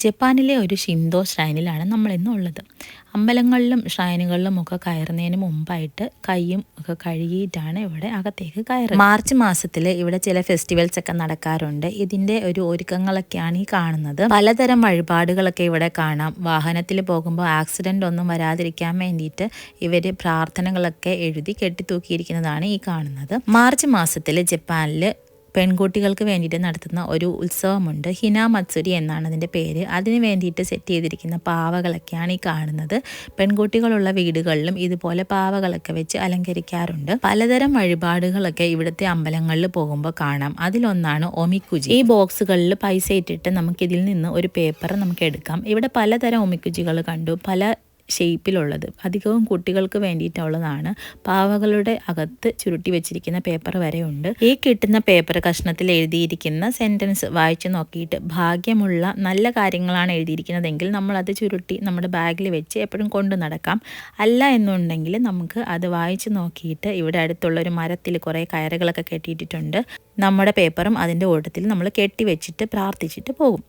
ജപ്പാനിലെ ഒരു ഷിൻഡോ ഷ്രൈനിലാണ് നമ്മളിന്ന് ഉള്ളത്. അമ്പലങ്ങളിലും ഷ്രൈനുകളിലും ഒക്കെ കയറുന്നതിന് മുമ്പായിട്ട് കൈയും ഒക്കെ കഴുകിയിട്ടാണ് ഇവിടെ അകത്തേക്ക് കയറുന്നത്. മാർച്ച് മാസത്തിൽ ഇവിടെ ചില ഫെസ്റ്റിവൽസ് ഒക്കെ നടക്കാറുണ്ട്. ഇതിൻ്റെ ഒരു ഒരുക്കങ്ങളൊക്കെയാണ് ഈ കാണുന്നത്. പലതരം വഴിപാടുകളൊക്കെ ഇവിടെ കാണാം. വാഹനത്തിൽ പോകുമ്പോൾ ആക്സിഡൻ്റ് ഒന്നും വരാതിരിക്കാൻ വേണ്ടിയിട്ട് ഇവർ പ്രാർത്ഥനകളൊക്കെ എഴുതി കെട്ടിത്തൂക്കിയിരിക്കുന്നതാണ് ഈ കാണുന്നത്. മാർച്ച് മാസത്തിൽ ജപ്പാനിൽ പെൺകുട്ടികൾക്ക് വേണ്ടിയിട്ട് നടത്തുന്ന ഒരു ഉത്സവമുണ്ട്. ഹിന മത്സുരി എന്നാണ് അതിൻ്റെ പേര്. അതിന് വേണ്ടിയിട്ട് സെറ്റ് ചെയ്തിരിക്കുന്ന പാവകളൊക്കെയാണ് ഈ കാണുന്നത്. പെൺകുട്ടികളുള്ള വീടുകളിലും ഇതുപോലെ പാവകളൊക്കെ വെച്ച് അലങ്കരിക്കാറുണ്ട്. പലതരം വഴിപാടുകളൊക്കെ ഇവിടുത്തെ അമ്പലങ്ങളിൽ പോകുമ്പോൾ കാണാം. അതിലൊന്നാണ് ഒമിക്കുജി. ഈ ബോക്സുകളിൽ പൈസ ഇട്ടിട്ട് നമുക്കിതിൽ നിന്ന് ഒരു പേപ്പർ നമുക്ക് എടുക്കാം. ഇവിടെ പലതരം ഒമിക്കുജികൾ കണ്ടു, പല ഷേപ്പിലുള്ളത്. അധികവും കുട്ടികൾക്ക് വേണ്ടിയിട്ടുള്ളതാണ്. പാവകളുടെ അകത്ത് ചുരുട്ടി വെച്ചിരിക്കുന്ന പേപ്പർ വരെയുണ്ട്. ഈ കിട്ടുന്ന പേപ്പർ കഷ്ണത്തിൽ എഴുതിയിരിക്കുന്ന സെൻറ്റൻസ് വായിച്ചു നോക്കിയിട്ട് ഭാഗ്യമുള്ള നല്ല കാര്യങ്ങളാണ് എഴുതിയിരിക്കുന്നതെങ്കിൽ നമ്മളത് ചുരുട്ടി നമ്മുടെ ബാഗിൽ വെച്ച് എപ്പോഴും കൊണ്ടു നടക്കാം. അല്ല എന്നുണ്ടെങ്കിൽ നമുക്ക് അത് വായിച്ചു നോക്കിയിട്ട് ഇവിടെ അടുത്തുള്ള ഒരു മരത്തിൽ കുറേ കയറുകളൊക്കെ കെട്ടിയിട്ടുണ്ട്. നമ്മുടെ പേപ്പറും അതിൻ്റെ ഓട്ടത്തിൽ നമ്മൾ കെട്ടി വെച്ചിട്ട് പ്രാർത്ഥിച്ചിട്ട് പോകും.